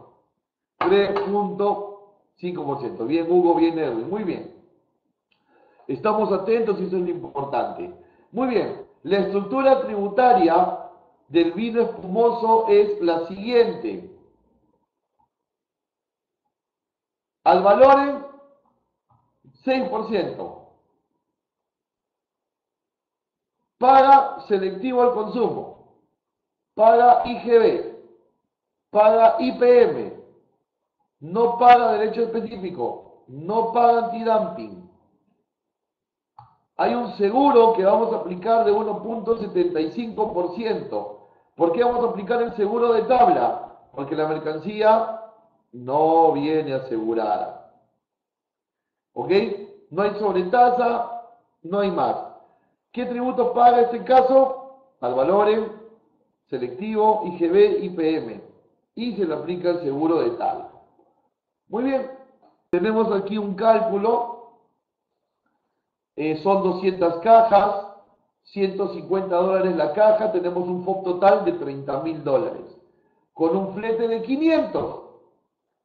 3.5%. Bien, Hugo, bien, Edwin. Muy bien. Estamos atentos y eso es lo importante. Muy bien. La estructura tributaria del vino espumoso es la siguiente. Al valor 6%. Paga selectivo al consumo. Paga IGB. Paga IPM. No paga derecho específico. No paga antidumping. Hay un seguro que vamos a aplicar de 1.75%. ¿Por qué vamos a aplicar el seguro de tabla? Porque la mercancía no viene asegurada. ¿Ok? No hay sobretasa, no hay más. ¿Qué tributos paga este caso? Al valor selectivo, IGB, IPM. Y se le aplica el seguro de tabla. Muy bien. Tenemos aquí un cálculo. Son 200 cajas, $150 la caja, tenemos un FOB total de $30.000, con un flete de 500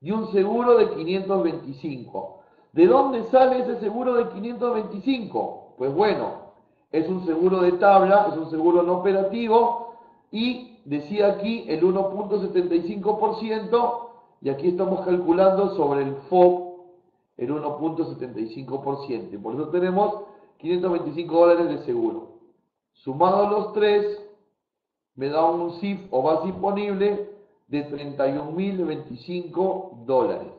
y un seguro de 525. ¿De dónde sale ese seguro de 525? Pues bueno, es un seguro de tabla, es un seguro no operativo y decía aquí el 1.75% y aquí estamos calculando sobre el FOB el 1.75%. Y por eso tenemos $525 de seguro. Sumados los tres, me da un CIF o base imponible de $31.025.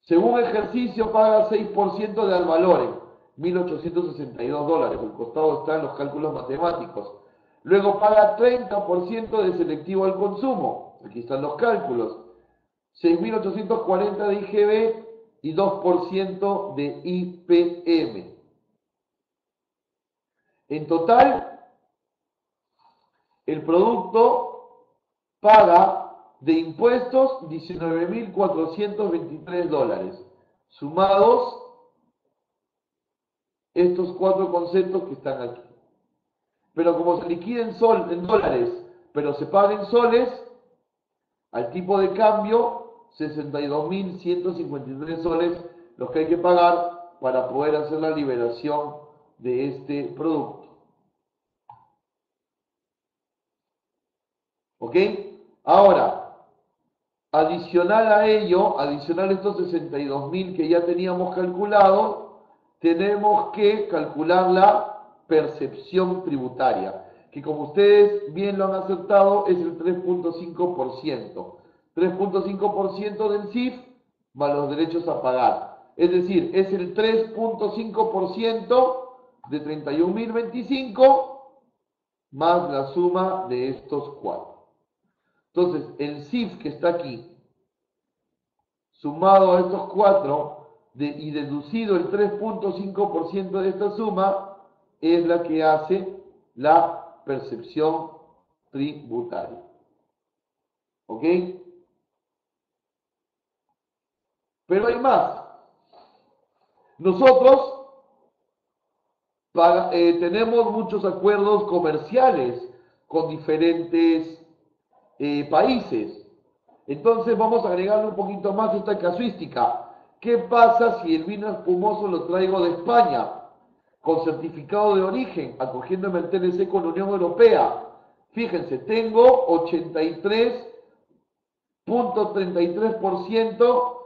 Según ejercicio paga 6% de Alvalores, $1.862. El costado está en los cálculos matemáticos. Luego paga 30% de selectivo al consumo. Aquí están los cálculos. 6.840 de IGB y 2% de IPM. En total, el producto paga de impuestos $19.423, sumados estos cuatro conceptos que están aquí. Pero como se liquida en dólares, pero se paga en soles, al tipo de cambio, 62.153 soles los que hay que pagar para poder hacer la liberación de este producto. ¿Ok? Ahora, adicional a ello, adicional a estos 62.000 que ya teníamos calculado, tenemos que calcular la percepción tributaria, que como ustedes bien lo han aceptado, es el 3.5%. 3.5% del CIF más los derechos a pagar. Es decir, es el 3.5% de 31.025 más la suma de estos cuatro. Entonces, el CIF que está aquí, sumado a estos cuatro y deducido el 3.5% de esta suma, es la que hace la percepción tributaria. ¿Ok? Pero hay más. Nosotros tenemos muchos acuerdos comerciales con diferentes países. Entonces vamos a agregarle un poquito más esta casuística. ¿Qué pasa si el vino espumoso lo traigo de España con certificado de origen, acogiéndome al TLC con la Unión Europea? Fíjense, tengo 83.33%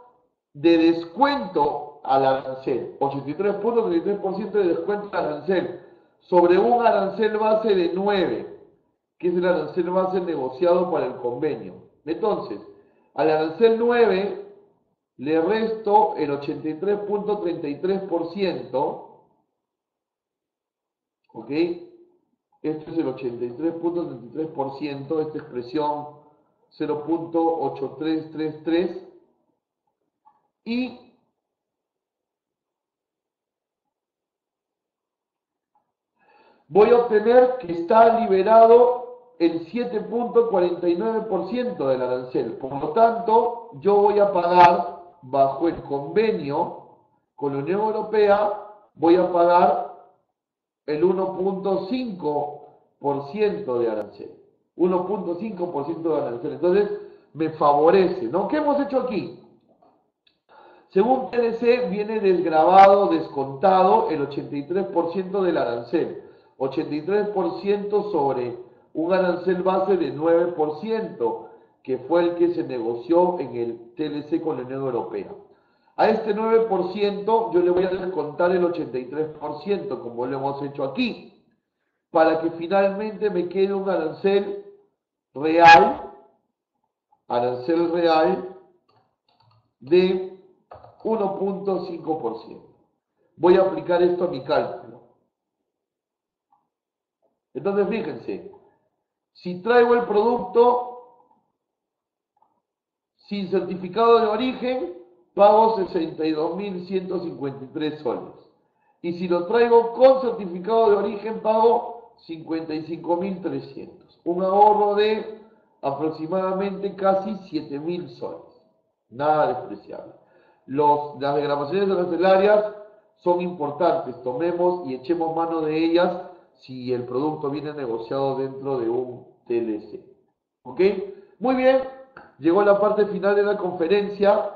de descuento al arancel. 83.33% de descuento al arancel sobre un arancel base de 9, que es el arancel base negociado para el convenio. Entonces, al arancel 9 le resto el 83.33%, ¿ok? Este es el 83.33%, esta expresión 0.8333, y voy a obtener que está liberado el 7.49% del arancel. Por lo tanto, yo voy a pagar bajo el convenio con la Unión Europea, voy a pagar el 1.5% de arancel. 1.5% de arancel. Entonces, me favorece, ¿no? ¿Qué hemos hecho aquí? Según PDC, viene desgravado, descontado el 83% del arancel. 83% sobre un arancel base de 9%, que fue el que se negoció en el TLC con la Unión Europea. A este 9% yo le voy a descontar el 83%, como lo hemos hecho aquí, para que finalmente me quede un arancel real de 1.5%. Voy a aplicar esto a mi cálculo. Entonces, fíjense, si traigo el producto sin certificado de origen, pago 62.153 soles. Y si lo traigo con certificado de origen, pago 55.300. Un ahorro de aproximadamente casi 7.000 soles. Nada despreciable. Las desgravaciones arancelarias son importantes. Tomemos y echemos mano de ellas si el producto viene negociado dentro de un TLC. ¿Ok? Muy bien. Llegó la parte final de la conferencia.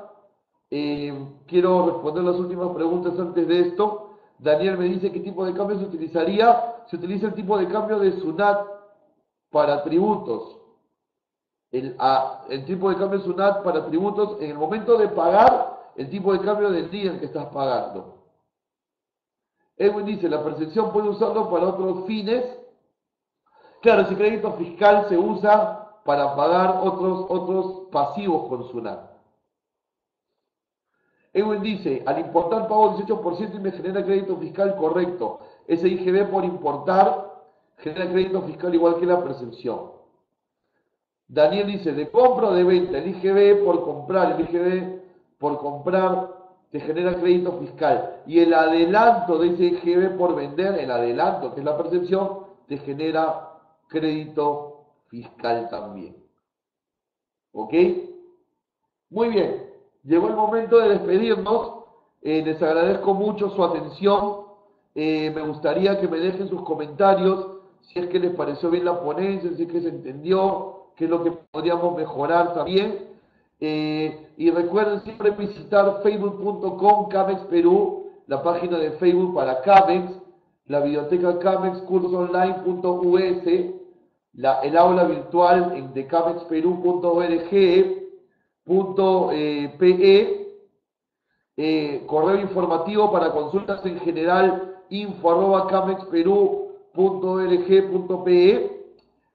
Quiero responder las últimas preguntas antes de esto. Daniel me dice qué tipo de cambio se utilizaría. Se utiliza el tipo de cambio de SUNAT para tributos. El tipo de cambio SUNAT para tributos en el momento de pagar el tipo de cambio del día en que estás pagando. Edwin dice, la percepción puede usarlo para otros fines. Claro, ese crédito fiscal se usa para pagar otros pasivos con SUNAT. Edwin dice, al importar pago 18% y me genera crédito fiscal correcto. Ese IGB por importar genera crédito fiscal igual que la percepción. Daniel dice, de compra o de venta, el IGB por comprar, el IGB por comprar te genera crédito fiscal. Y el adelanto de ese IGB por vender, el adelanto que es la percepción, te genera crédito fiscal también. ¿Ok? Muy bien. Llegó el momento de despedirnos. Les agradezco mucho su atención. Me gustaría que me dejen sus comentarios si es que les pareció bien la ponencia, si es que se entendió, qué es lo que podríamos mejorar también. Y recuerden siempre visitar facebook.com Camex Perú, la página de Facebook para Camex, la biblioteca Camex, cursosonline.us, el aula virtual de camexperú.org.pe, correo informativo para consultas en general info@camexperú.org.pe,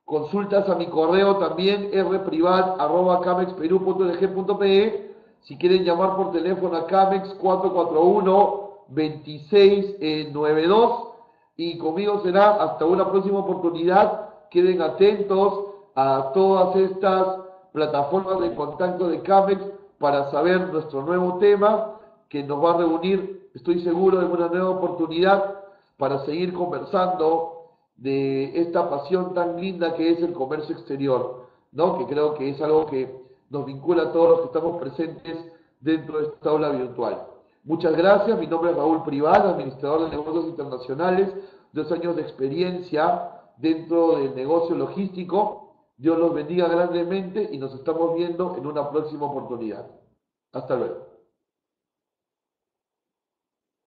consultas a mi correo también rprivat@camexperú.org.pe. Si quieren llamar por teléfono a Camex 441-2692 y conmigo será hasta una próxima oportunidad. Queden atentos a todas estas plataformas de contacto de Camex para saber nuestro nuevo tema que nos va a reunir, estoy seguro, en una nueva oportunidad para seguir conversando de esta pasión tan linda que es el comercio exterior, ¿no? Que creo que es algo que nos vincula a todos los que estamos presentes dentro de esta aula virtual. Muchas gracias, mi nombre es Raúl Privat, administrador de negocios internacionales, 2 años de experiencia dentro del negocio logístico. Dios los bendiga grandemente y nos estamos viendo en una próxima oportunidad. Hasta luego.